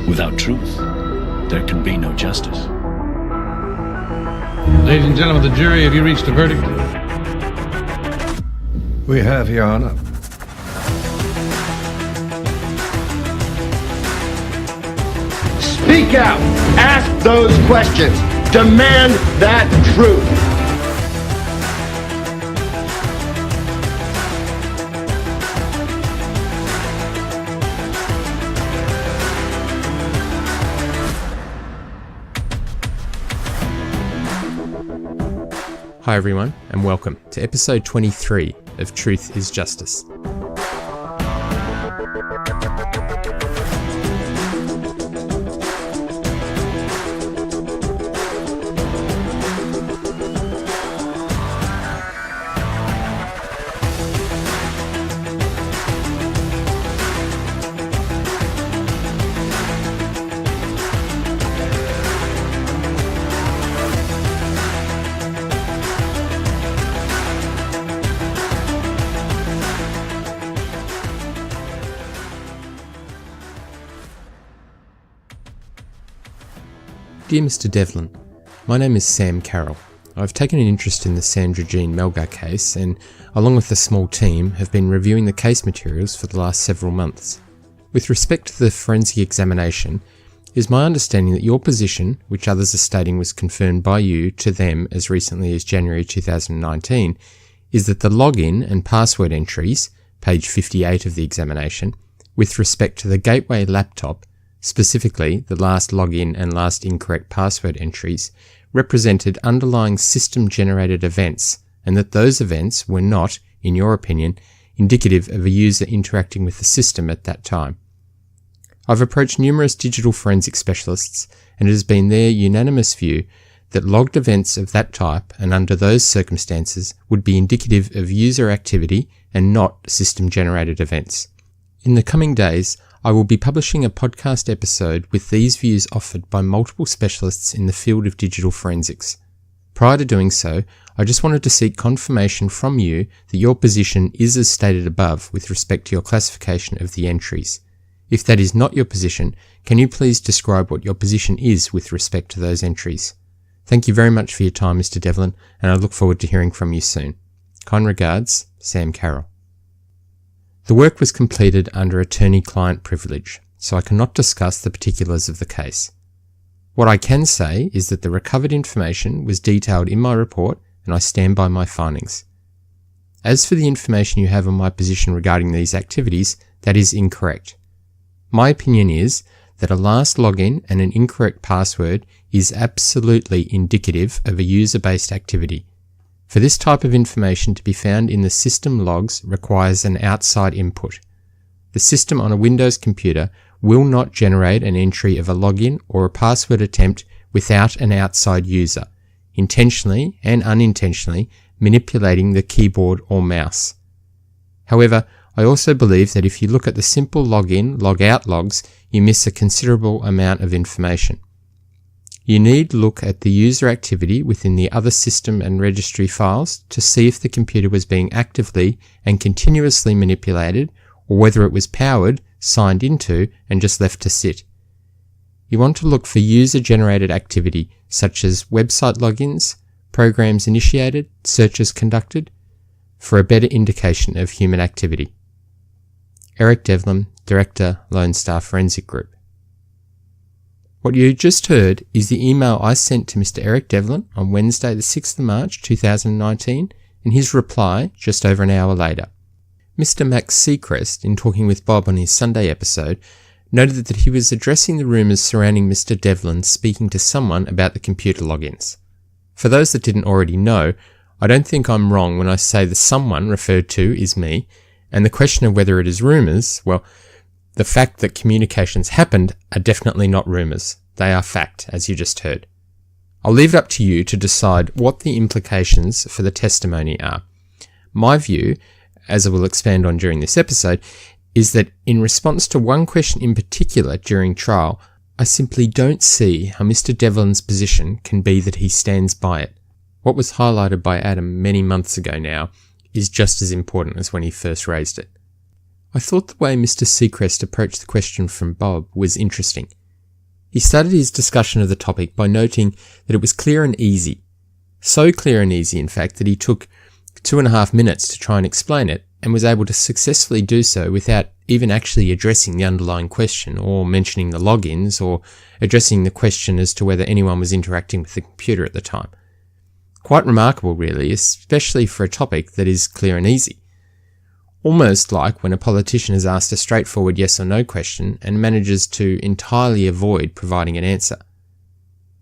Without truth, there can be no justice. Ladies and gentlemen of the jury, have you reached a verdict? We have, Your Honor. Speak out. Ask those questions. Demand that truth. Hi everyone, and welcome to episode 23 of Truth is Justice. Dear Mr. Devlin, my name is Sam Carroll. I've taken an interest in the Sandra Jean Melgar case and, along with a small team, have been reviewing the case materials for the last several months. With respect to the forensic examination, it is my understanding that your position, which others are stating was confirmed by you to them as recently as January 2019, is that the login and password entries, page 58 of the examination, with respect to the gateway laptop, specifically the last login and last incorrect password entries, represented underlying system-generated events, and that those events were not, in your opinion, indicative of a user interacting with the system at that time. I've approached numerous digital forensic specialists, and it has been their unanimous view that logged events of that type and under those circumstances would be indicative of user activity and not system-generated events. In the coming days, I will be publishing a podcast episode with these views offered by multiple specialists in the field of digital forensics. Prior to doing so, I just wanted to seek confirmation from you that your position is as stated above with respect to your classification of the entries. If that is not your position, can you please describe what your position is with respect to those entries? Thank you very much for your time, Mr. Devlin, and I look forward to hearing from you soon. Kind regards, Sam Carroll. The work was completed under attorney-client privilege, so I cannot discuss the particulars of the case. What I can say is that the recovered information was detailed in my report, and I stand by my findings. As for the information you have on my position regarding these activities, that is incorrect. My opinion is that a last login and an incorrect password is absolutely indicative of a user-based activity. For this type of information to be found in the system logs requires an outside input. The system on a Windows computer will not generate an entry of a login or a password attempt without an outside user, intentionally and unintentionally manipulating the keyboard or mouse. However, I also believe that if you look at the simple login, logout logs, you miss a considerable amount of information. You need look at the user activity within the other system and registry files to see if the computer was being actively and continuously manipulated or whether it was powered, signed into, and just left to sit. You want to look for user-generated activity such as website logins, programs initiated, searches conducted, for a better indication of human activity. Eric Devlin, Director, Lone Star Forensic Group. What you just heard is the email I sent to Mr. Eric Devlin on Wednesday the 6th of March 2019 and his reply just over an hour later. Mr. Max Seacrest, in talking with Bob on his Sunday episode, noted that he was addressing the rumours surrounding Mr. Devlin speaking to someone about the computer logins. For those that didn't already know, I don't think I'm wrong when I say the someone referred to is me, and the question of whether it is rumours, well, the fact that communications happened are definitely not rumours. They are fact, as you just heard. I'll leave it up to you to decide what the implications for the testimony are. My view, as I will expand on during this episode, is that in response to one question in particular during trial, I simply don't see how Mr. Devlin's position can be that he stands by it. What was highlighted by Adam many months ago now is just as important as when he first raised it. I thought the way Mr. Seacrest approached the question from Bob was interesting. He started his discussion of the topic by noting that it was clear and easy. So clear and easy, in fact, that he took 2.5 minutes to try and explain it, and was able to successfully do so without even actually addressing the underlying question, or mentioning the logins, or addressing the question as to whether anyone was interacting with the computer at the time. Quite remarkable, really, especially for a topic that is clear and easy. Almost like when a politician is asked a straightforward yes or no question and manages to entirely avoid providing an answer.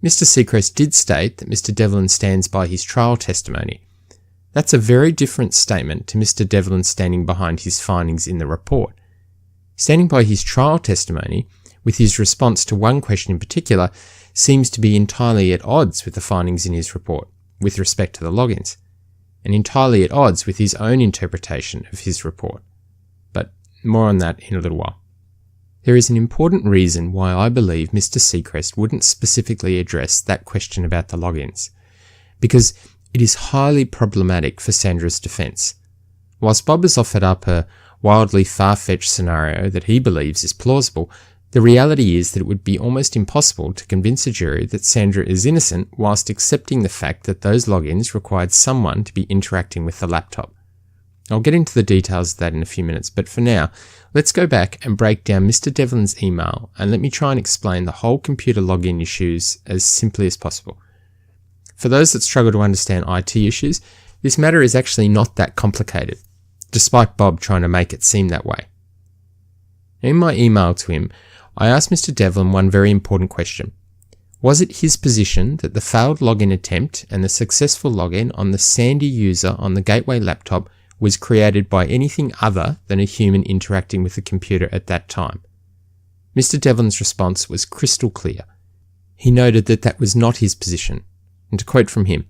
Mr. Seacrest did state that Mr. Devlin stands by his trial testimony. That's a very different statement to Mr. Devlin standing behind his findings in the report. Standing by his trial testimony, with his response to one question in particular, seems to be entirely at odds with the findings in his report, with respect to the logins, and entirely at odds with his own interpretation of his report. But more on that in a little while. There is an important reason why I believe Mr. Seacrest wouldn't specifically address that question about the logins, because it is highly problematic for Sandra's defence. Whilst Bob has offered up a wildly far-fetched scenario that he believes is plausible, the reality is that it would be almost impossible to convince a jury that Sandra is innocent whilst accepting the fact that those logins required someone to be interacting with the laptop. I'll get into the details of that in a few minutes, but for now, let's go back and break down Mr. Devlin's email and let me try and explain the whole computer login issues as simply as possible. For those that struggle to understand IT issues, this matter is actually not that complicated, despite Bob trying to make it seem that way. In my email to him, I asked Mr. Devlin one very important question. Was it his position that the failed login attempt and the successful login on the Sandy user on the Gateway laptop was created by anything other than a human interacting with the computer at that time? Mr. Devlin's response was crystal clear. He noted that that was not his position. And to quote from him,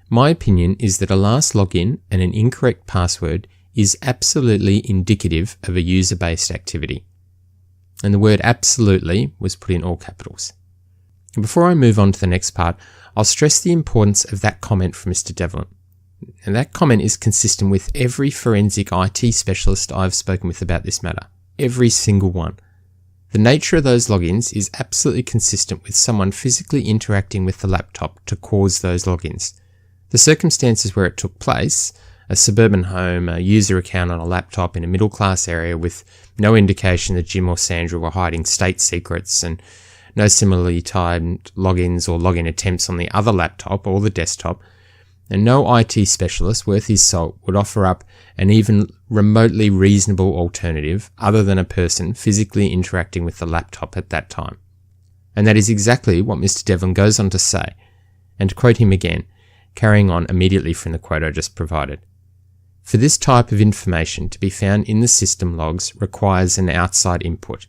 "My opinion is that a last login and an incorrect password is absolutely indicative of a user-based activity." And the word absolutely was put in all capitals. And before I move on to the next part, I'll stress the importance of that comment from Mr. Devlin. And that comment is consistent with every forensic IT specialist I've spoken with about this matter. Every single one. The nature of those logins is absolutely consistent with someone physically interacting with the laptop to cause those logins. The circumstances where it took place, a suburban home, a user account on a laptop in a middle-class area with no indication that Jim or Sandra were hiding state secrets, and no similarly timed logins or login attempts on the other laptop or the desktop, and no IT specialist worth his salt would offer up an even remotely reasonable alternative other than a person physically interacting with the laptop at that time. And that is exactly what Mr. Devlin goes on to say, and to quote him again, carrying on immediately from the quote I just provided. "For this type of information to be found in the system logs requires an outside input.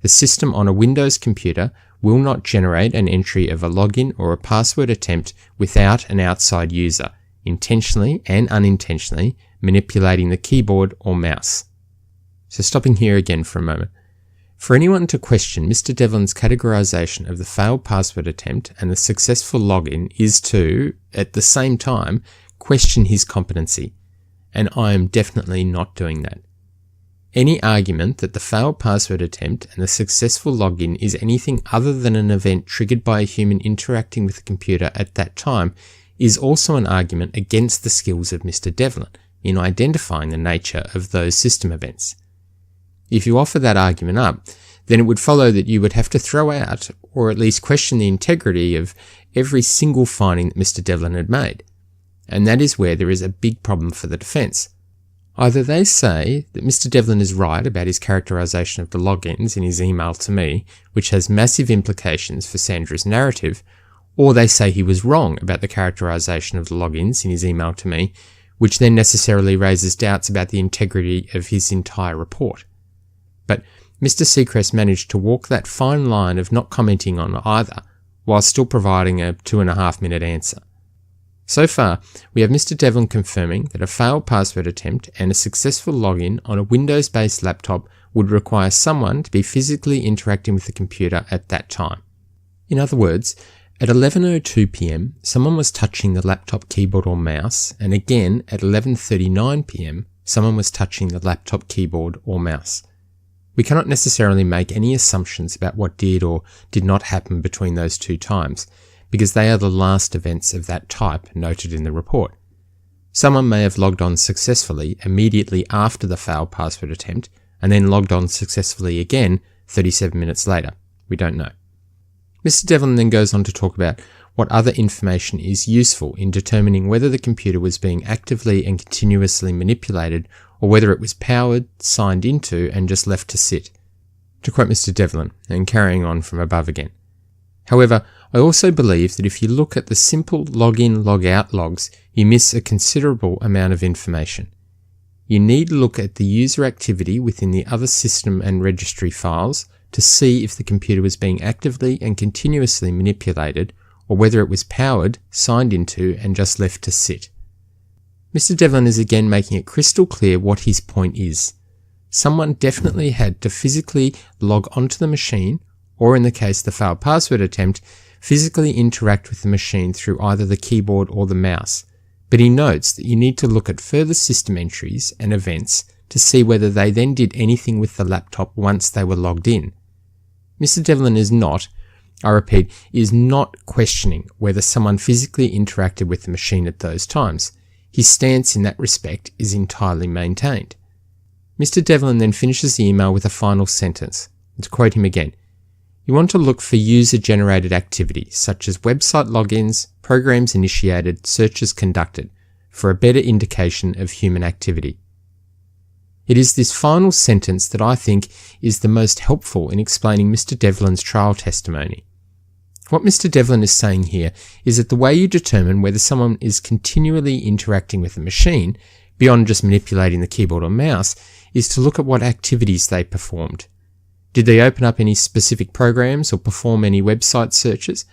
The system on a Windows computer will not generate an entry of a login or a password attempt without an outside user, intentionally and unintentionally manipulating the keyboard or mouse." So stopping here again for a moment. For anyone to question Mr. Devlin's categorization of the failed password attempt and the successful login is to, at the same time, question his competency. And I am definitely not doing that. Any argument that the failed password attempt and the successful login is anything other than an event triggered by a human interacting with the computer at that time is also an argument against the skills of Mr. Devlin in identifying the nature of those system events. If you offer that argument up, then it would follow that you would have to throw out, or at least question the integrity of every single finding that Mr. Devlin had made. And that is where there is a big problem for the defence. Either they say that Mr. Devlin is right about his characterisation of the logins in his email to me, which has massive implications for Sandra's narrative, or they say he was wrong about the characterisation of the logins in his email to me, which then necessarily raises doubts about the integrity of his entire report. But Mr. Seacrest managed to walk that fine line of not commenting on either, while still providing a 2.5-minute answer. So far, we have Mr. Devlin confirming that a failed password attempt and a successful login on a Windows-based laptop would require someone to be physically interacting with the computer at that time. In other words, at 11:02 p.m, someone was touching the laptop keyboard or mouse, and again at 11:39 p.m, someone was touching the laptop keyboard or mouse. We cannot necessarily make any assumptions about what did or did not happen between those two times, because they are the last events of that type noted in the report. Someone may have logged on successfully immediately after the failed password attempt, and then logged on successfully again 37 minutes later. We don't know. Mr. Devlin then goes on to talk about what other information is useful in determining whether the computer was being actively and continuously manipulated, or whether it was powered, signed into, and just left to sit. To quote Mr. Devlin, and carrying on from above again. However, I also believe that if you look at the simple login, logout logs, you miss a considerable amount of information. You need to look at the user activity within the other system and registry files to see if the computer was being actively and continuously manipulated, or whether it was powered, signed into, and just left to sit. Mr. Devlin is again making it crystal clear what his point is. Someone definitely had to physically log onto the machine, or in the case the failed password attempt, physically interact with the machine through either the keyboard or the mouse. But he notes that you need to look at further system entries and events to see whether they then did anything with the laptop once they were logged in. Mr. Devlin is not, I repeat, is not questioning whether someone physically interacted with the machine at those times. His stance in that respect is entirely maintained. Mr. Devlin then finishes the email with a final sentence. To quote him again, "You want to look for user-generated activity, such as website logins, programs initiated, searches conducted, for a better indication of human activity." It is this final sentence that I think is the most helpful in explaining Mr. Devlin's trial testimony. What Mr. Devlin is saying here is that the way you determine whether someone is continually interacting with a machine, beyond just manipulating the keyboard or mouse, is to look at what activities they performed. Did they open up any specific programs or perform any website searches?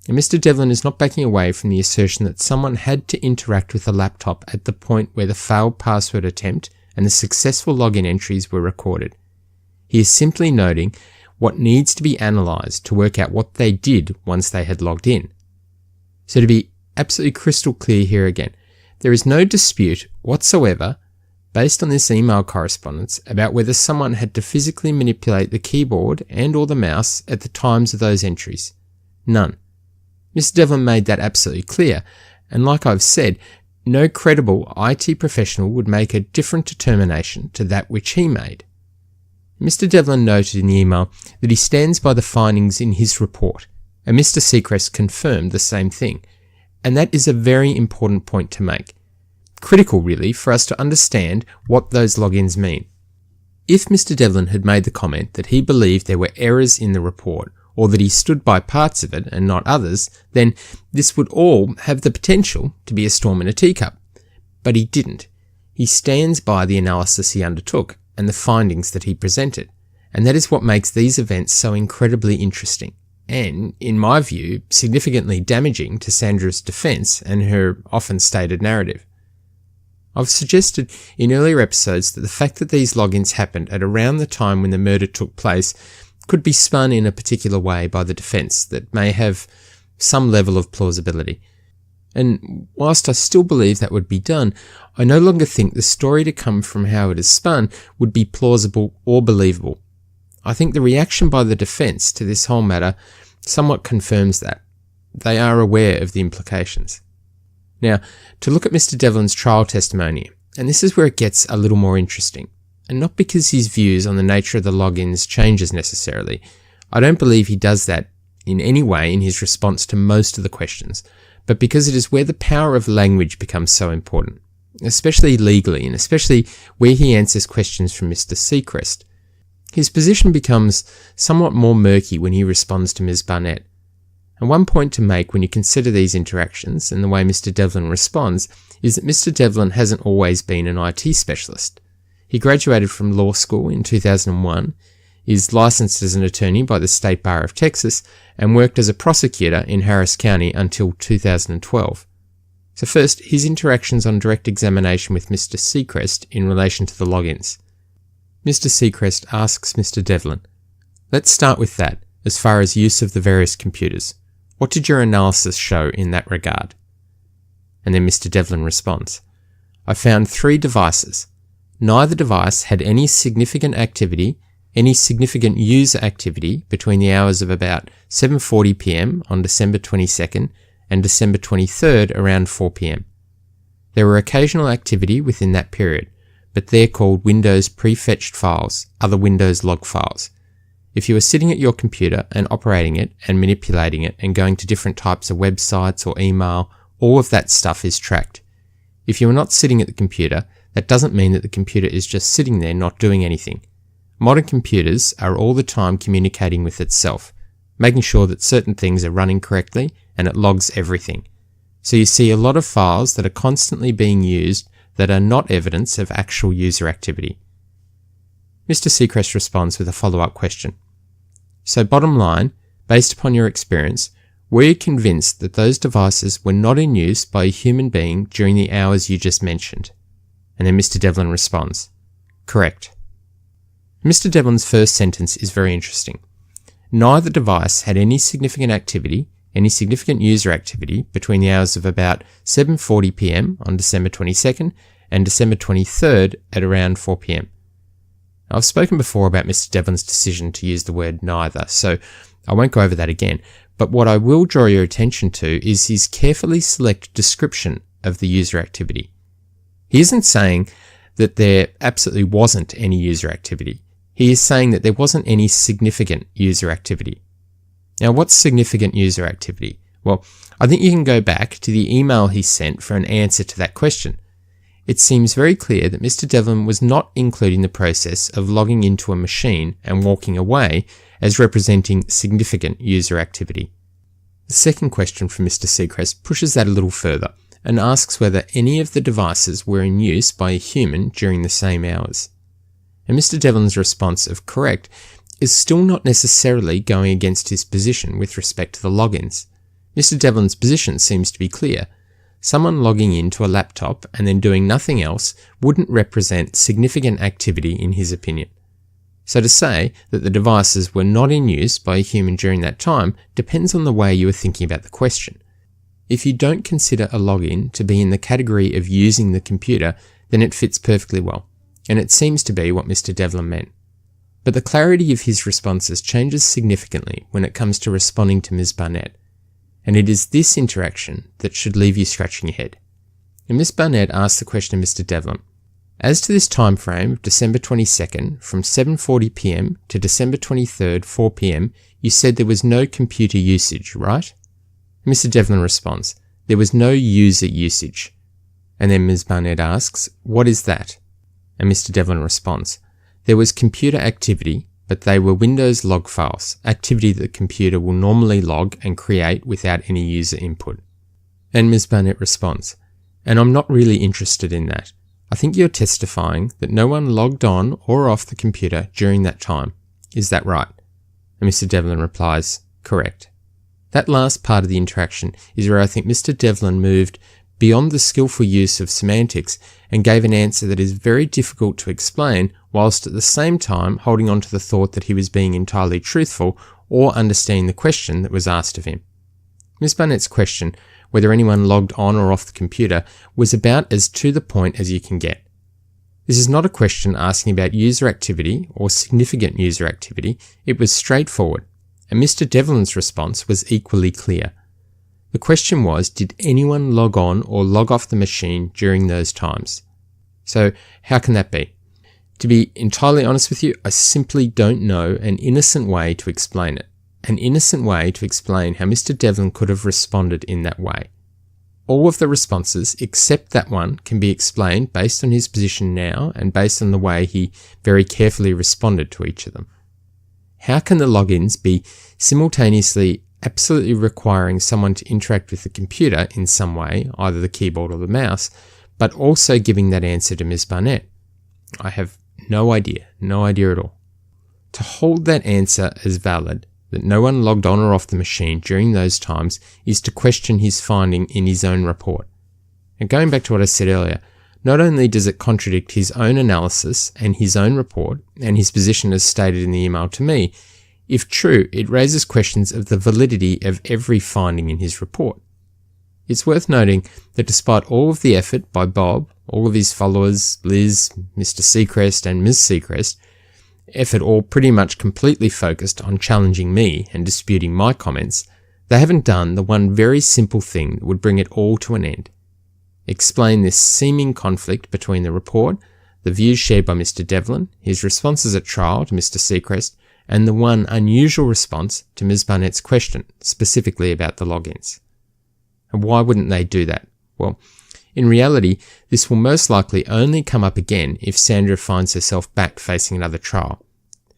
And Mr. Devlin is not backing away from the assertion that someone had to interact with a laptop at the point where the failed password attempt and the successful login entries were recorded. He is simply noting what needs to be analysed to work out what they did once they had logged in. So to be absolutely crystal clear here again, there is no dispute whatsoever, based on this email correspondence, about whether someone had to physically manipulate the keyboard and or the mouse at the times of those entries. None. Mr. Devlin made that absolutely clear, and like I've said, no credible IT professional would make a different determination to that which he made. Mr. Devlin noted in the email that he stands by the findings in his report, and Mr. Seacrest confirmed the same thing, and that is a very important point to make. Critical, really, for us to understand what those logins mean. If Mr. Devlin had made the comment that he believed there were errors in the report, or that he stood by parts of it and not others, then this would all have the potential to be a storm in a teacup. But he didn't. He stands by the analysis he undertook and the findings that he presented, and that is what makes these events so incredibly interesting, and, in my view, significantly damaging to Sandra's defence and her often stated narrative. I've suggested in earlier episodes that the fact that these logins happened at around the time when the murder took place could be spun in a particular way by the defence that may have some level of plausibility. And whilst I still believe that would be done, I no longer think the story to come from how it is spun would be plausible or believable. I think the reaction by the defence to this whole matter somewhat confirms that. They are aware of the implications. Now, to look at Mr. Devlin's trial testimony, and this is where it gets a little more interesting, and not because his views on the nature of the logins changes necessarily. I don't believe he does that in any way in his response to most of the questions, but because it is where the power of language becomes so important, especially legally, and especially where he answers questions from Mr. Seacrest. His position becomes somewhat more murky when he responds to Ms. Barnett. And one point to make when you consider these interactions and the way Mr. Devlin responds is that Mr. Devlin hasn't always been an IT specialist. He graduated from law school in 2001, is licensed as an attorney by the State Bar of Texas, and worked as a prosecutor in Harris County until 2012. So first, his interactions on direct examination with Mr. Seacrest in relation to the logins. Mr. Seacrest asks Mr. Devlin, "Let's start with that, as far as use of the various computers. What did your analysis show in that regard?" And then Mr. Devlin responds, "I found 3 devices. Neither device had any significant activity, any significant user activity between the hours of about 7:40 p.m. on December 22nd and December 23rd around 4 p.m. There were occasional activity within that period, but they're called Windows prefetched files, other Windows log files. If you were sitting at your computer and operating it and manipulating it and going to different types of websites or email, all of that stuff is tracked. If you are not sitting at the computer, that doesn't mean that the computer is just sitting there not doing anything. Modern computers are all the time communicating with itself, making sure that certain things are running correctly, and it logs everything. So you see a lot of files that are constantly being used that are not evidence of actual user activity. Mr. Seacrest responds with a follow-up question. So bottom line, based upon your experience, were you convinced that those devices were not in use by a human being during the hours you just mentioned? And then Mr. Devlin responds, correct. Mr. Devlin's first sentence is very interesting. Neither device had any significant activity, any significant user activity between the hours of about 7:40 p.m. on December 22nd and December 23rd at around 4 p.m. I've spoken before about Mr. Devlin's decision to use the word neither, so I won't go over that again, but what I will draw your attention to is his carefully selected description of the user activity. He isn't saying that there absolutely wasn't any user activity. He is saying that there wasn't any significant user activity. Now, what's significant user activity? Well, I think you can go back to the email he sent for an answer to that question. It seems very clear that Mr. Devlin was not including the process of logging into a machine and walking away as representing significant user activity. The second question from Mr. Seacrest pushes that a little further and asks whether any of the devices were in use by a human during the same hours. And Mr. Devlin's response of correct is still not necessarily going against his position with respect to the logins. Mr. Devlin's position seems to be clear. Someone logging into a laptop and then doing nothing else wouldn't represent significant activity in his opinion. So to say that the devices were not in use by a human during that time depends on the way you are thinking about the question. If you don't consider a login to be in the category of using the computer, then it fits perfectly well, and it seems to be what Mr. Devlin meant. But the clarity of his responses changes significantly when it comes to responding to Ms. Barnett, and it is this interaction that should leave you scratching your head. And Ms. Barnett asked the question of Mr. Devlin, as to this time frame of December 22nd from 7:40 p.m. to December 23rd 4 p.m, you said there was no computer usage, right? Mr. Devlin responds, there was no user usage. And then Ms. Barnett asks, what is that? And Mr. Devlin responds, there was computer activity, but they were Windows log files, activity that the computer will normally log and create without any user input. And Ms. Barnett responds, and I'm not really interested in that. I think you're testifying that no one logged on or off the computer during that time. Is that right? And Mr. Devlin replies, correct. That last part of the interaction is where I think Mr. Devlin moved beyond the skillful use of semantics and gave an answer that is very difficult to explain, whilst at the same time holding on to the thought that he was being entirely truthful or understanding the question that was asked of him. Ms. Barnett's question, whether anyone logged on or off the computer, was about as to the point as you can get. This is not a question asking about user activity or significant user activity. It was straightforward, and Mr. Devlin's response was equally clear. The question was, did anyone log on or log off the machine during those times? So how can that be? To be entirely honest with you, I simply don't know an innocent way to explain it. An innocent way to explain how Mr. Devlin could have responded in that way. All of the responses, except that one, can be explained based on his position now and based on the way he very carefully responded to each of them. How can the logins be simultaneously absolutely requiring someone to interact with the computer in some way, either the keyboard or the mouse, but also giving that answer to Ms. Barnett? I have no idea at all. To hold that answer as valid, that no one logged on or off the machine during those times, is to question his finding in his own report. And going back to what I said earlier, not only does it contradict his own analysis and his own report and his position as stated in the email to me, if true, it raises questions of the validity of every finding in his report. It's worth noting that despite all of the effort by Bob, all of his followers, Liz, Mr. Seacrest and Ms. Seacrest, effort all pretty much completely focused on challenging me and disputing my comments, they haven't done the one very simple thing that would bring it all to an end. Explain this seeming conflict between the report, the views shared by Mr. Devlin, his responses at trial to Mr. Seacrest, and the one unusual response to Ms. Barnett's question, specifically about the logins. And why wouldn't they do that? Well, in reality, this will most likely only come up again if Sandra finds herself back facing another trial.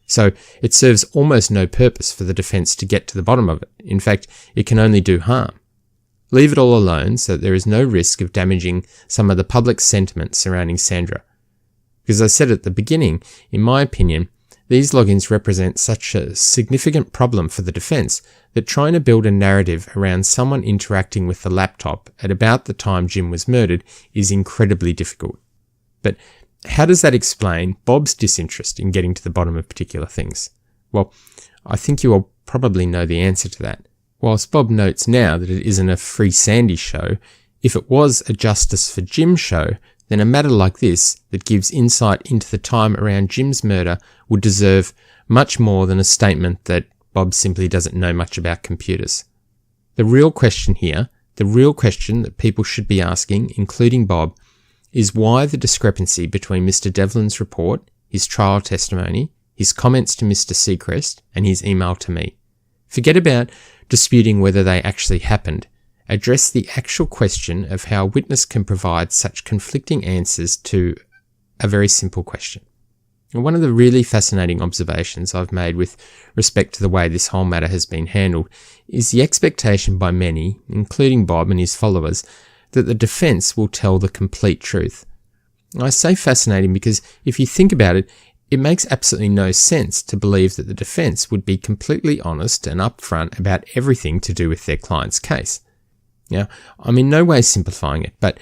So it serves almost no purpose for the defence to get to the bottom of it. In fact, it can only do harm. Leave it all alone so that there is no risk of damaging some of the public sentiment surrounding Sandra. Because as I said at the beginning, in my opinion, these logins represent such a significant problem for the defence that trying to build a narrative around someone interacting with the laptop at about the time Jim was murdered is incredibly difficult. But how does that explain Bob's disinterest in getting to the bottom of particular things? Well, I think you all probably know the answer to that. Whilst Bob notes now that it isn't a Free Sandy show, if it was a Justice for Jim show, then a matter like this that gives insight into the time around Jim's murder would deserve much more than a statement that Bob simply doesn't know much about computers. The real question here, the real question that people should be asking, including Bob, is why the discrepancy between Mr. Devlin's report, his trial testimony, his comments to Mr. Seacrest, and his email to me. Forget about disputing whether they actually happened. Address the actual question of how a witness can provide such conflicting answers to a very simple question. And one of the really fascinating observations I've made with respect to the way this whole matter has been handled is the expectation by many, including Bob and his followers, that the defence will tell the complete truth. I say fascinating because if you think about it, it makes absolutely no sense to believe that the defence would be completely honest and upfront about everything to do with their client's case. Now, I'm in no way simplifying it, but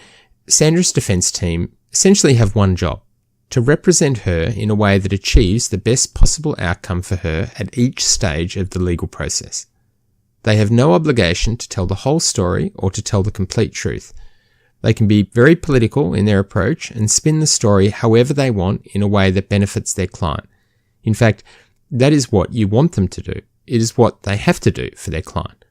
Sandra's defence team essentially have one job: to represent her in a way that achieves the best possible outcome for her at each stage of the legal process. They have no obligation to tell the whole story or to tell the complete truth. They can be very political in their approach and spin the story however they want in a way that benefits their client. In fact, that is what you want them to do. It is what they have to do for their client.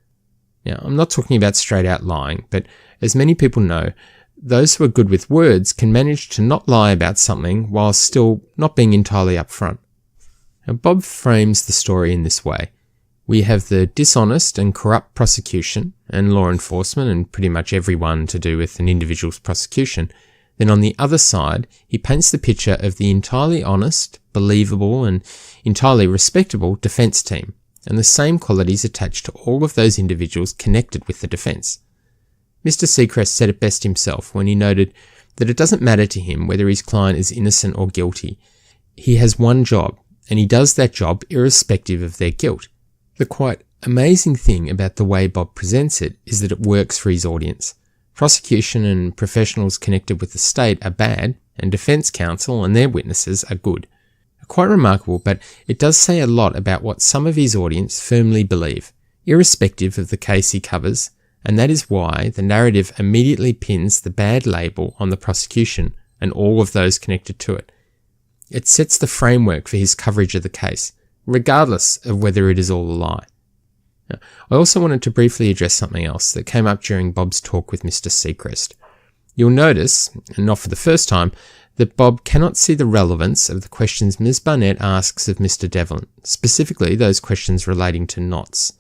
Now, I'm not talking about straight out lying, but as many people know, those who are good with words can manage to not lie about something while still not being entirely upfront. Now, Bob frames the story in this way. We have the dishonest and corrupt prosecution and law enforcement and pretty much everyone to do with an individual's prosecution. Then on the other side, he paints the picture of the entirely honest, believable and entirely respectable defence team, and the same qualities attached to all of those individuals connected with the defence. Mr. Seacrest said it best himself when he noted that it doesn't matter to him whether his client is innocent or guilty. He has one job, and he does that job irrespective of their guilt. The quite amazing thing about the way Bob presents it is that it works for his audience. Prosecution and professionals connected with the state are bad, and defence counsel and their witnesses are good. Quite remarkable, but it does say a lot about what some of his audience firmly believe, irrespective of the case he covers, and that is why the narrative immediately pins the bad label on the prosecution and all of those connected to it. It sets the framework for his coverage of the case, regardless of whether it is all a lie. Now, I also wanted to briefly address something else that came up during Bob's talk with Mr. Seacrest. You'll notice, and not for the first time, that Bob cannot see the relevance of the questions Ms. Barnett asks of Mr. Devlin, specifically those questions relating to knots.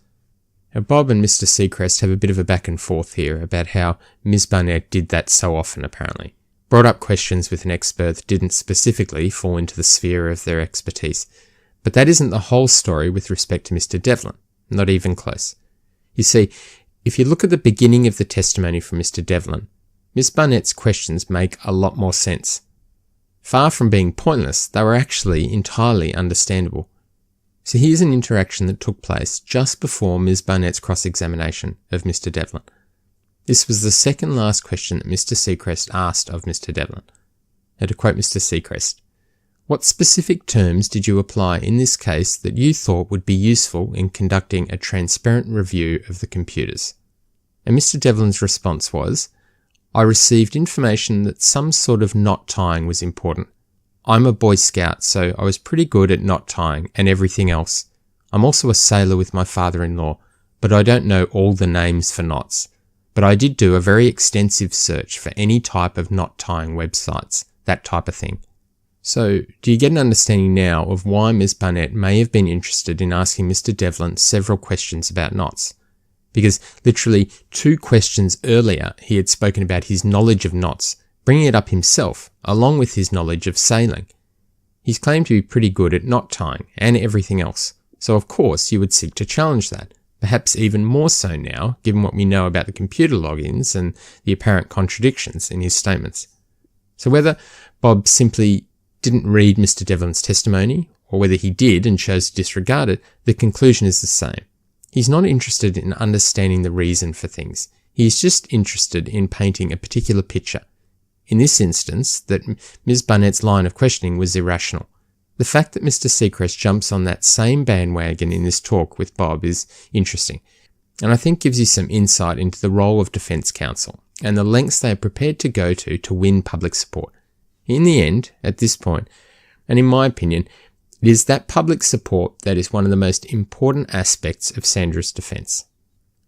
Now, Bob and Mr. Seacrest have a bit of a back and forth here about how Ms. Barnett did that so often, apparently. Brought up questions with an expert that didn't specifically fall into the sphere of their expertise. But that isn't the whole story with respect to Mr. Devlin, not even close. You see, if you look at the beginning of the testimony from Mr. Devlin, Ms. Barnett's questions make a lot more sense. Far from being pointless, they were actually entirely understandable. So here's an interaction that took place just before Ms. Barnett's cross-examination of Mr. Devlin. This was the second last question that Mr. Seacrest asked of Mr. Devlin. Now, to quote Mr. Seacrest, "What specific terms did you apply in this case that you thought would be useful in conducting a transparent review of the computers?" And Mr. Devlin's response was, "I received information that some sort of knot tying was important. I'm a Boy Scout, so I was pretty good at knot tying and everything else. I'm also a sailor with my father-in-law, but I don't know all the names for knots. But I did do a very extensive search for any type of knot tying websites, that type of thing. So, do you get an understanding now of why Ms. Barnett may have been interested in asking Mr. Devlin several questions about knots? Because literally 2 questions earlier he had spoken about his knowledge of knots, bringing it up himself, along with his knowledge of sailing. He's claimed to be pretty good at knot tying and everything else, so of course you would seek to challenge that, perhaps even more so now, given what we know about the computer logins and the apparent contradictions in his statements. So whether Bob simply didn't read Mr. Devlin's testimony, or whether he did and chose to disregard it, the conclusion is the same. He's not interested in understanding the reason for things. He's just interested in painting a particular picture. In this instance, that Ms. Barnett's line of questioning was irrational. The fact that Mr. Seacrest jumps on that same bandwagon in this talk with Bob is interesting, and I think gives you some insight into the role of defence counsel and the lengths they are prepared to go to win public support. In the end, at this point, and in my opinion, it is that public support that is one of the most important aspects of Sandra's defence.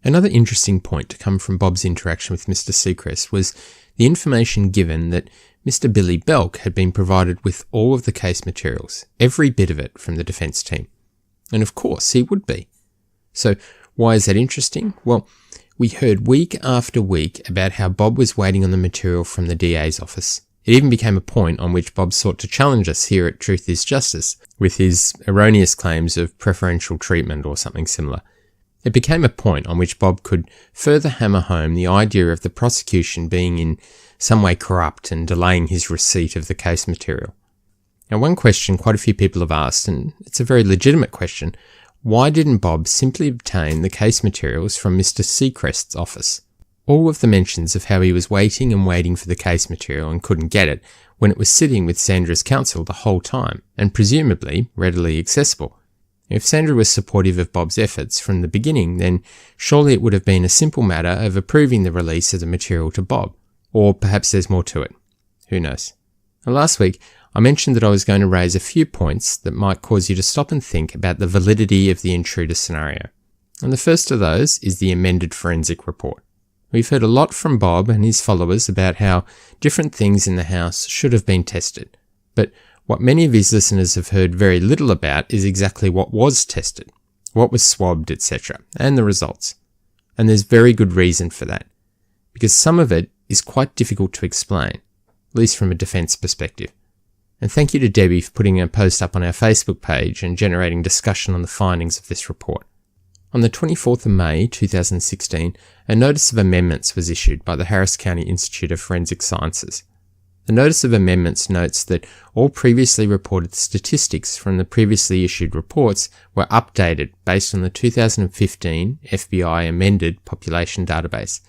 Another interesting point to come from Bob's interaction with Mr. Seacrest was the information given that Mr. Billy Belk had been provided with all of the case materials, every bit of it from the defence team. And of course he would be. So why is that interesting? Well, we heard week after week about how Bob was waiting on the material from the DA's office. It even became a point on which Bob sought to challenge us here at Truth is Justice with his erroneous claims of preferential treatment or something similar. It became a point on which Bob could further hammer home the idea of the prosecution being in some way corrupt and delaying his receipt of the case material. Now, one question quite a few people have asked, and it's a very legitimate question, why didn't Bob simply obtain the case materials from Mr. Seacrest's office? All of the mentions of how he was waiting and waiting for the case material and couldn't get it when it was sitting with Sandra's counsel the whole time, and presumably readily accessible. If Sandra was supportive of Bob's efforts from the beginning, then surely it would have been a simple matter of approving the release of the material to Bob. Or perhaps there's more to it. Who knows? Now, last week, I mentioned that I was going to raise a few points that might cause you to stop and think about the validity of the intruder scenario. And the first of those is the Amended Forensic Report. We've heard a lot from Bob and his followers about how different things in the house should have been tested. But what many of his listeners have heard very little about is exactly what was tested, what was swabbed, etc., and the results. And there's very good reason for that, because some of it is quite difficult to explain, at least from a defence perspective. And thank you to Debbie for putting a post up on our Facebook page and generating discussion on the findings of this report. On the 24th of May 2016, a Notice of Amendments was issued by the Harris County Institute of Forensic Sciences. The Notice of Amendments notes that all previously reported statistics from the previously issued reports were updated based on the 2015 FBI Amended Population Database,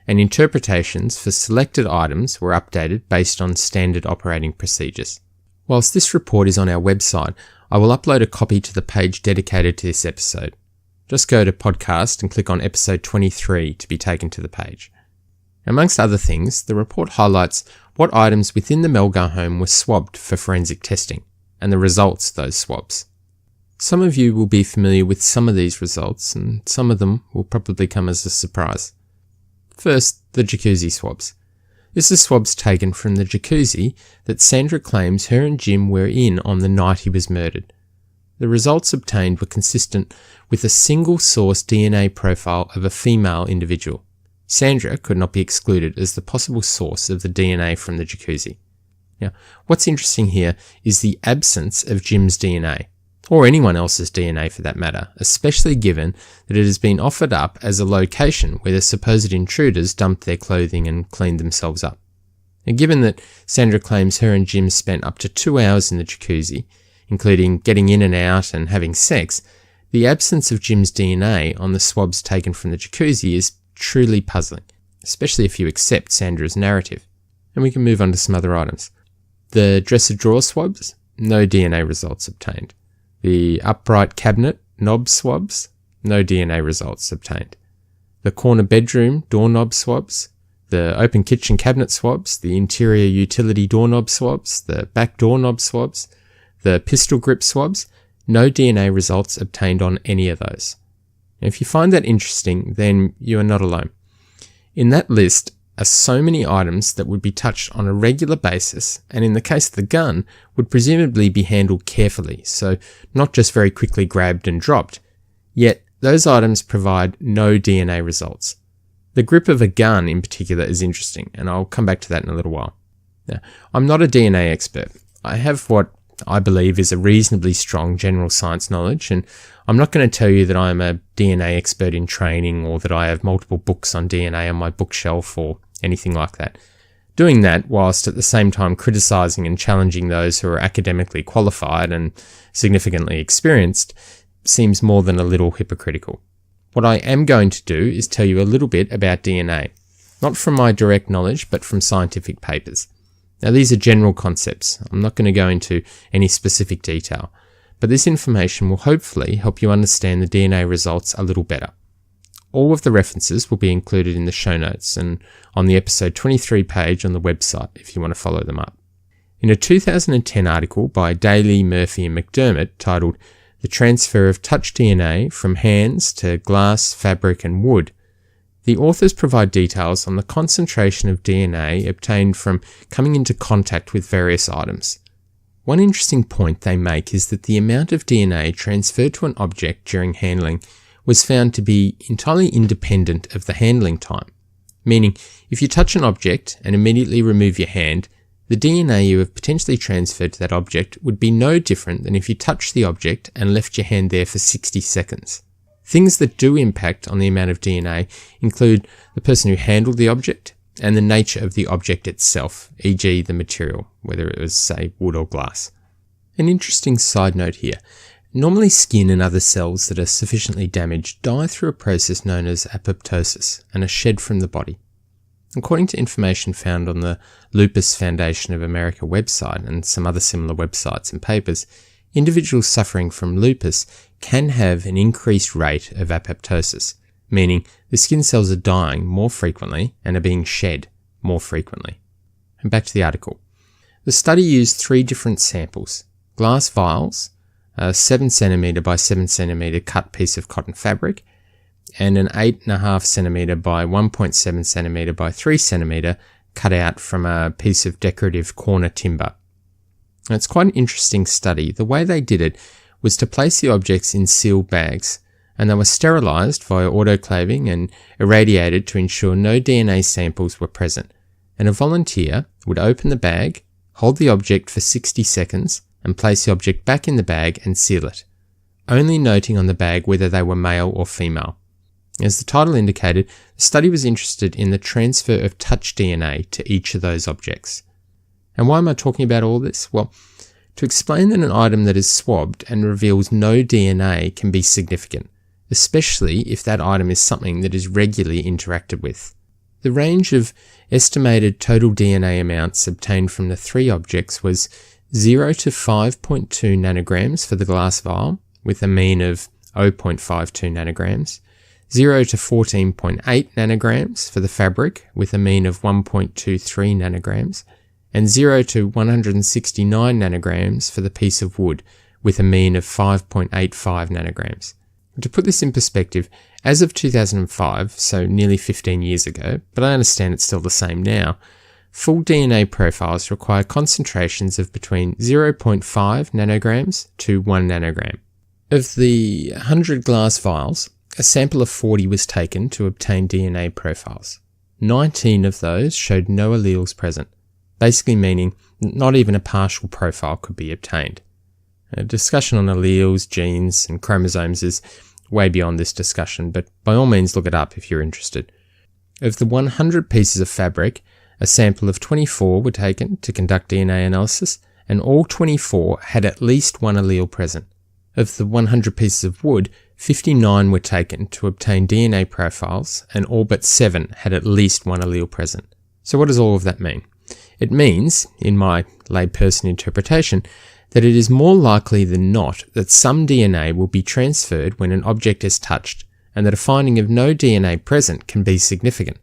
and interpretations for selected items were updated based on standard operating procedures. Whilst this report is on our website, I will upload a copy to the page dedicated to this episode. Just go to podcast and click on episode 23 to be taken to the page. Amongst other things, the report highlights what items within the Melgar home were swabbed for forensic testing, and the results of those swabs. Some of you will be familiar with some of these results, and some of them will probably come as a surprise. First, the jacuzzi swabs. This is swabs taken from the jacuzzi that Sandra claims her and Jim were in on the night he was murdered. The results obtained were consistent with a single source DNA profile of a female individual. Sandra could not be excluded as the possible source of the DNA from the jacuzzi. Now, what's interesting here is the absence of Jim's DNA, or anyone else's DNA for that matter, especially given that it has been offered up as a location where the supposed intruders dumped their clothing and cleaned themselves up. And given that Sandra claims her and Jim spent up to 2 hours in the jacuzzi, including getting in and out and having sex, the absence of Jim's DNA on the swabs taken from the jacuzzi is truly puzzling, especially if you accept Sandra's narrative. And we can move on to some other items. The dresser drawer swabs, no DNA results obtained. The upright cabinet knob swabs, no DNA results obtained. The corner bedroom doorknob swabs, the open kitchen cabinet swabs, the interior utility doorknob swabs, the back doorknob swabs, the pistol grip swabs, no DNA results obtained on any of those. If you find that interesting, then you are not alone. In that list are so many items that would be touched on a regular basis, and in the case of the gun, would presumably be handled carefully, so not just very quickly grabbed and dropped. Yet, those items provide no DNA results. The grip of a gun in particular is interesting, and I'll come back to that in a little while. Now, I'm not a DNA expert. I have what I believe is a reasonably strong general science knowledge, and I'm not going to tell you that I'm a DNA expert in training or that I have multiple books on DNA on my bookshelf or anything like that. Doing that whilst at the same time criticising and challenging those who are academically qualified and significantly experienced seems more than a little hypocritical. What I am going to do is tell you a little bit about DNA, not from my direct knowledge but from scientific papers. Now these are general concepts. I'm not going to go into any specific detail, but this information will hopefully help you understand the DNA results a little better. All of the references will be included in the show notes and on the episode 23 page on the website if you want to follow them up. In a 2010 article by Daly, Murphy and McDermott titled "The Transfer of Touch DNA from Hands to Glass, Fabric and Wood," the authors provide details on the concentration of DNA obtained from coming into contact with various items. One interesting point they make is that the amount of DNA transferred to an object during handling was found to be entirely independent of the handling time, meaning if you touch an object and immediately remove your hand, the DNA you have potentially transferred to that object would be no different than if you touched the object and left your hand there for 60 seconds. Things that do impact on the amount of DNA include the person who handled the object and the nature of the object itself, e.g. the material, whether it was, say, wood or glass. An interesting side note here. Normally skin and other cells that are sufficiently damaged die through a process known as apoptosis and are shed from the body. According to information found on the Lupus Foundation of America website and some other similar websites and papers, individuals suffering from lupus can have an increased rate of apoptosis, meaning the skin cells are dying more frequently and are being shed more frequently. And back to the article. The study used 3 different samples: glass vials, a 7cm by 7cm cut piece of cotton fabric, and an 8.5cm by 1.7cm by 3cm cut out from a piece of decorative corner timber. Now, it's quite an interesting study. The way they did it was to place the objects in sealed bags, and they were sterilised via autoclaving and irradiated to ensure no DNA samples were present. And a volunteer would open the bag, hold the object for 60 seconds, and place the object back in the bag and seal it, only noting on the bag whether they were male or female. As the title indicated, the study was interested in the transfer of touch DNA to each of those objects. And why am I talking about all this? Well, to explain that an item that is swabbed and reveals no DNA can be significant, especially if that item is something that is regularly interacted with. The range of estimated total DNA amounts obtained from the 3 objects was 0 to 5.2 nanograms for the glass vial, with a mean of 0.52 nanograms, 0 to 14.8 nanograms for the fabric, with a mean of 1.23 nanograms, and 0 to 169 nanograms for the piece of wood, with a mean of 5.85 nanograms. To put this in perspective, as of 2005, so nearly 15 years ago, but I understand it's still the same now, full DNA profiles require concentrations of between 0.5 nanograms to 1 nanogram. Of the 100 glass vials, a sample of 40 was taken to obtain DNA profiles. 19 of those showed no alleles present, basically meaning not even a partial profile could be obtained. A discussion on alleles, genes, and chromosomes is way beyond this discussion, but by all means look it up if you're interested. Of the 100 pieces of fabric, a sample of 24 were taken to conduct DNA analysis, and all 24 had at least one allele present. Of the 100 pieces of wood, 59 were taken to obtain DNA profiles, and all but 7 had at least one allele present. So what does all of that mean? It means, in my layperson interpretation, that it is more likely than not that some DNA will be transferred when an object is touched, and that a finding of no DNA present can be significant,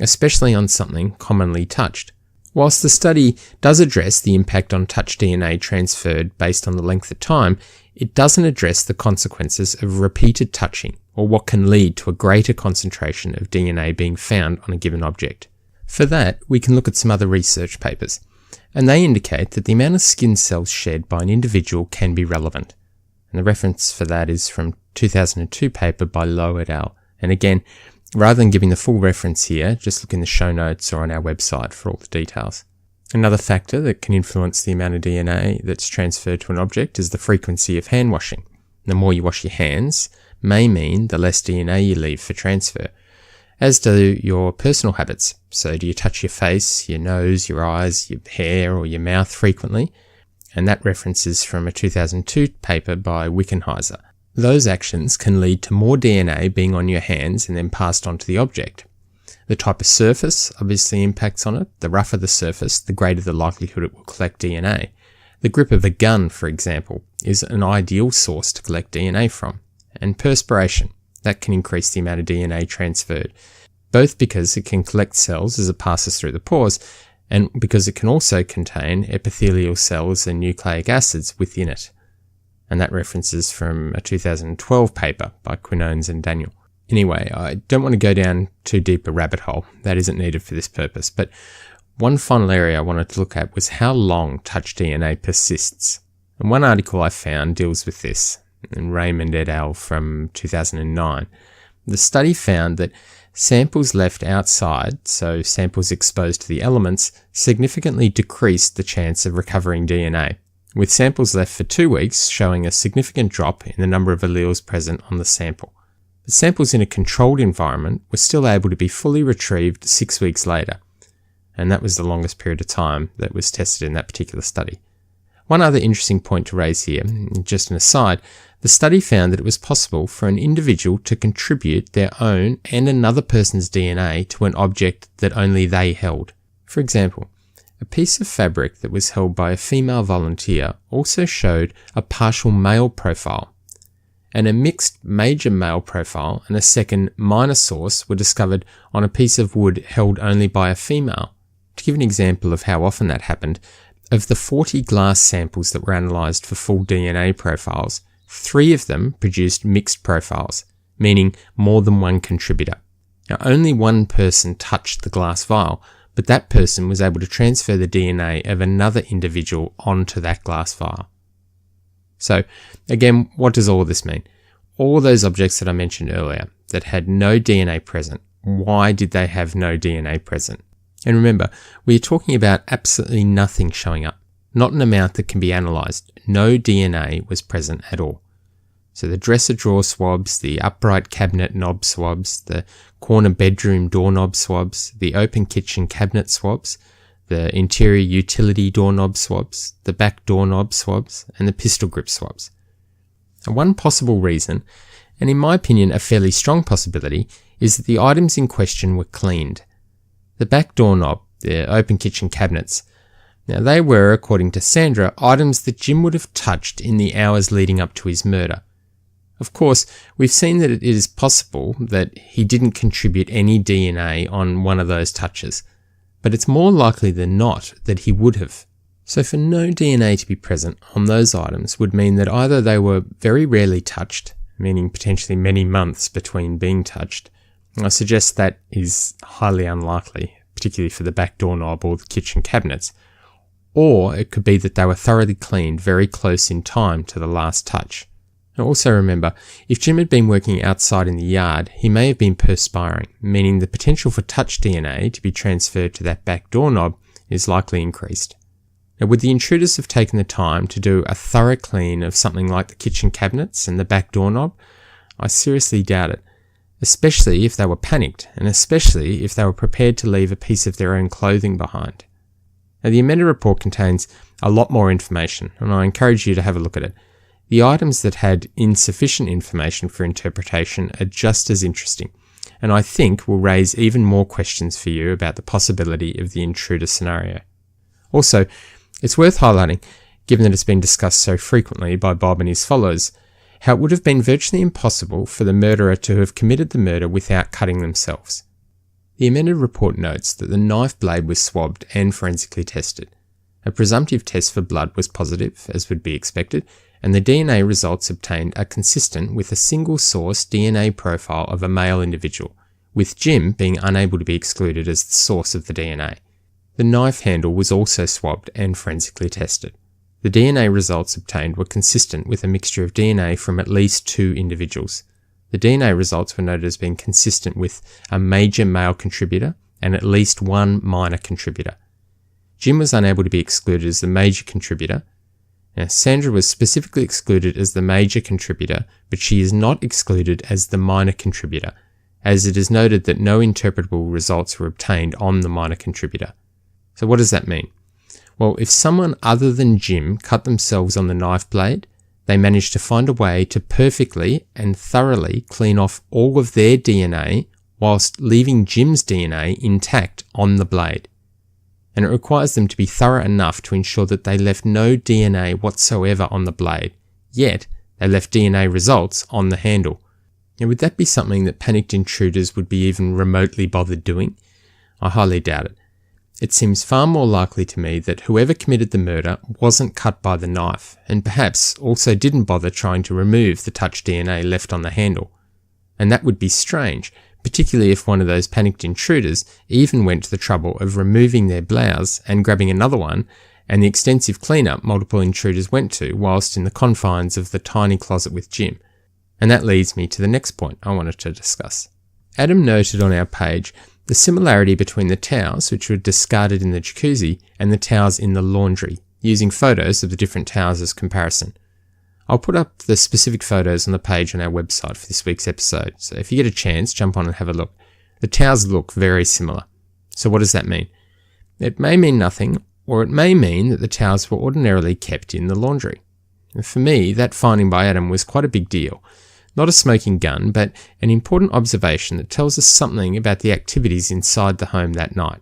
especially on something commonly touched. Whilst the study does address the impact on touch DNA transferred based on the length of time, it doesn't address the consequences of repeated touching or what can lead to a greater concentration of DNA being found on a given object. For that, we can look at some other research papers, and they indicate that the amount of skin cells shed by an individual can be relevant. And the reference for that is from 2002 paper by Lowe et al. And again, rather than giving the full reference here, just look in the show notes or on our website for all the details. Another factor that can influence the amount of DNA that's transferred to an object is the frequency of hand washing. The more you wash your hands may mean the less DNA you leave for transfer, as do your personal habits. So do you touch your face, your nose, your eyes, your hair or your mouth frequently? And that reference is from a 2002 paper by Wickenheiser. Those actions can lead to more DNA being on your hands and then passed on to the object. The type of surface obviously impacts on it. The rougher the surface, the greater the likelihood it will collect DNA. The grip of a gun, for example, is an ideal source to collect DNA from. And perspiration, that can increase the amount of DNA transferred, both because it can collect cells as it passes through the pores, and because it can also contain epithelial cells and nucleic acids within it. And that reference is from a 2012 paper by Quinones and Daniel. Anyway, I don't want to go down too deep a rabbit hole. That isn't needed for this purpose. But one final area I wanted to look at was how long touch DNA persists. And one article I found deals with this, and Raymond et al. From 2009. The study found that samples left outside, so samples exposed to the elements, significantly decreased the chance of recovering DNA, with samples left for 2 weeks showing a significant drop in the number of alleles present on the sample. But samples in a controlled environment were still able to be fully retrieved 6 weeks later, and that was the longest period of time that was tested in that particular study. One other interesting point to raise here, just an aside, the study found that it was possible for an individual to contribute their own and another person's DNA to an object that only they held. For example, a piece of fabric that was held by a female volunteer also showed a partial male profile, and a mixed major male profile and a second minor source were discovered on a piece of wood held only by a female. To give an example of how often that happened, of the 40 glass samples that were analysed for full DNA profiles, 3 of them produced mixed profiles, meaning more than one contributor. Now, only one person touched the glass vial, but that person was able to transfer the DNA of another individual onto that glass vial. So, again, what does all this mean? All those objects that I mentioned earlier that had no DNA present, why did they have no DNA present? And remember, we are talking about absolutely nothing showing up, not an amount that can be analysed. No DNA was present at all. So the dresser drawer swabs, the upright cabinet knob swabs, the corner bedroom doorknob swabs, the open kitchen cabinet swabs, the interior utility doorknob swabs, the back doorknob swabs, and the pistol grip swabs. And one possible reason, and in my opinion a fairly strong possibility, is that the items in question were cleaned. The back doorknob, the open kitchen cabinets, now they were, according to Sandra, items that Jim would have touched in the hours leading up to his murder. Of course, we've seen that it is possible that he didn't contribute any DNA on one of those touches, but it's more likely than not that he would have. So for no DNA to be present on those items would mean that either they were very rarely touched, meaning potentially many months between being touched. I suggest that is highly unlikely, particularly for the back doorknob or the kitchen cabinets. Or it could be that they were thoroughly cleaned very close in time to the last touch. Now also remember, if Jim had been working outside in the yard, he may have been perspiring, meaning the potential for touch DNA to be transferred to that back doorknob is likely increased. Now would the intruders have taken the time to do a thorough clean of something like the kitchen cabinets and the back doorknob? I seriously doubt it, especially if they were panicked, and especially if they were prepared to leave a piece of their own clothing behind. Now the amended report contains a lot more information, and I encourage you to have a look at it. The items that had insufficient information for interpretation are just as interesting, and I think will raise even more questions for you about the possibility of the intruder scenario. Also, it's worth highlighting, given that it's been discussed so frequently by Bob and his followers, how it would have been virtually impossible for the murderer to have committed the murder without cutting themselves. The amended report notes that the knife blade was swabbed and forensically tested. A presumptive test for blood was positive, as would be expected, and the DNA results obtained are consistent with a single source DNA profile of a male individual, with Jim being unable to be excluded as the source of the DNA. The knife handle was also swabbed and forensically tested. The DNA results obtained were consistent with a mixture of DNA from at least 2 individuals. The DNA results were noted as being consistent with a major male contributor and at least 1 minor contributor. Jim was unable to be excluded as the major contributor. Now, Sandra was specifically excluded as the major contributor, but she is not excluded as the minor contributor, as it is noted that no interpretable results were obtained on the minor contributor. So what does that mean? Well, if someone other than Jim cut themselves on the knife blade, they managed to find a way to perfectly and thoroughly clean off all of their DNA whilst leaving Jim's DNA intact on the blade. And it requires them to be thorough enough to ensure that they left no DNA whatsoever on the blade, yet they left DNA results on the handle. Now, would that be something that panicked intruders would be even remotely bothered doing? I highly doubt it. It seems far more likely to me that whoever committed the murder wasn't cut by the knife, and perhaps also didn't bother trying to remove the touch DNA left on the handle. And that would be strange, particularly if one of those panicked intruders even went to the trouble of removing their blouse and grabbing another one, and the extensive cleanup multiple intruders went to whilst in the confines of the tiny closet with Jim. And that leads me to the next point I wanted to discuss. Adam noted on our page the similarity between the towels which were discarded in the jacuzzi and the towels in the laundry, using photos of the different towels as comparison. I'll put up the specific photos on the page on our website for this week's episode, so if you get a chance, jump on and have a look. The towels look very similar. So what does that mean? It may mean nothing, or it may mean that the towels were ordinarily kept in the laundry. And for me, that finding by Adam was quite a big deal. Not a smoking gun, but an important observation that tells us something about the activities inside the home that night.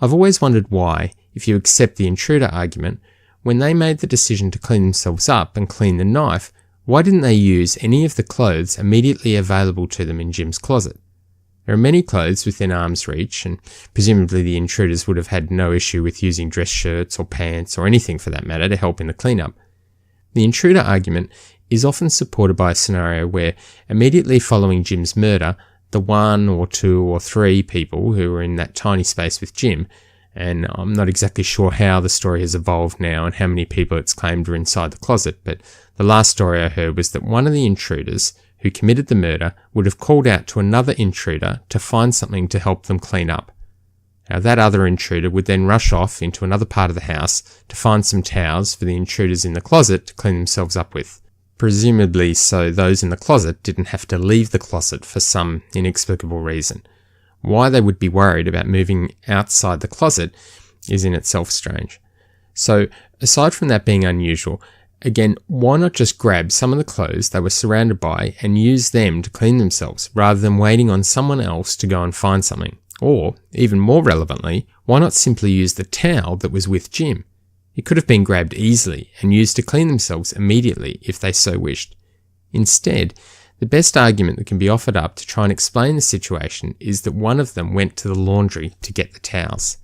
I've always wondered why, if you accept the intruder argument, when they made the decision to clean themselves up and clean the knife, why didn't they use any of the clothes immediately available to them in Jim's closet? There are many clothes within arm's reach, and presumably the intruders would have had no issue with using dress shirts or pants or anything for that matter to help in the cleanup. The intruder argument is often supported by a scenario where, immediately following Jim's murder, the 1 or 2 or 3 people who were in that tiny space with Jim, and I'm not exactly sure how the story has evolved now and how many people it's claimed were inside the closet, but the last story I heard was that one of the intruders who committed the murder would have called out to another intruder to find something to help them clean up. Now, that other intruder would then rush off into another part of the house to find some towels for the intruders in the closet to clean themselves up with. Presumably so those in the closet didn't have to leave the closet for some inexplicable reason. Why they would be worried about moving outside the closet is in itself strange. So, aside from that being unusual, again, why not just grab some of the clothes they were surrounded by and use them to clean themselves, rather than waiting on someone else to go and find something? Or, even more relevantly, why not simply use the towel that was with Jim? It could have been grabbed easily and used to clean themselves immediately if they so wished. Instead, the best argument that can be offered up to try and explain the situation is that one of them went to the laundry to get the towels.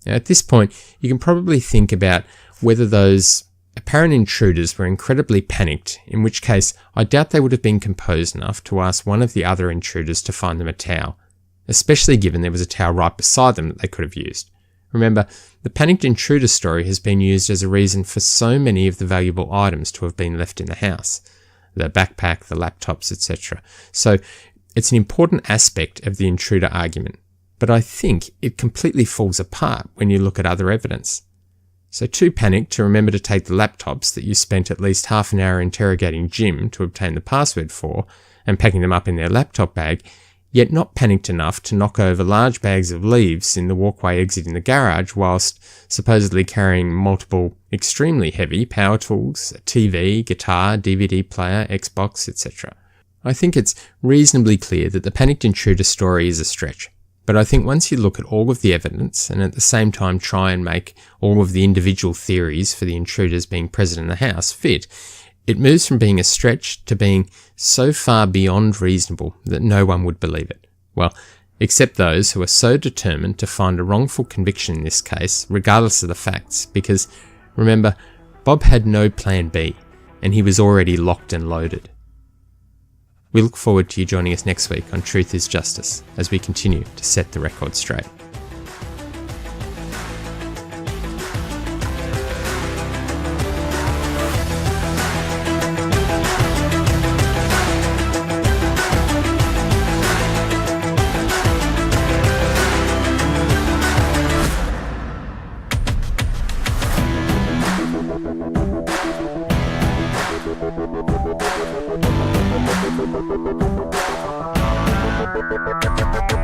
Now, at this point, you can probably think about whether those apparent intruders were incredibly panicked, in which case I doubt they would have been composed enough to ask one of the other intruders to find them a towel, especially given there was a towel right beside them that they could have used. Remember, the panicked intruder story has been used as a reason for so many of the valuable items to have been left in the house. The backpack, the laptops, etc. So it's an important aspect of the intruder argument, but I think it completely falls apart when you look at other evidence. So too panicked to remember to take the laptops that you spent at least half an hour interrogating Jim to obtain the password for and packing them up in their laptop bag, yet not panicked enough to knock over large bags of leaves in the walkway exiting the garage whilst supposedly carrying multiple extremely heavy power tools, a TV, guitar, DVD player, Xbox, etc. I think it's reasonably clear that the panicked intruder story is a stretch, but I think once you look at all of the evidence and at the same time try and make all of the individual theories for the intruders being present in the house fit, it moves from being a stretch to being so far beyond reasonable that no one would believe it. Well, except those who are so determined to find a wrongful conviction in this case, regardless of the facts, because, remember, Bob had no plan B, and he was already locked and loaded. We look forward to you joining us next week on Truth is Justice, as we continue to set the record straight. Thank you.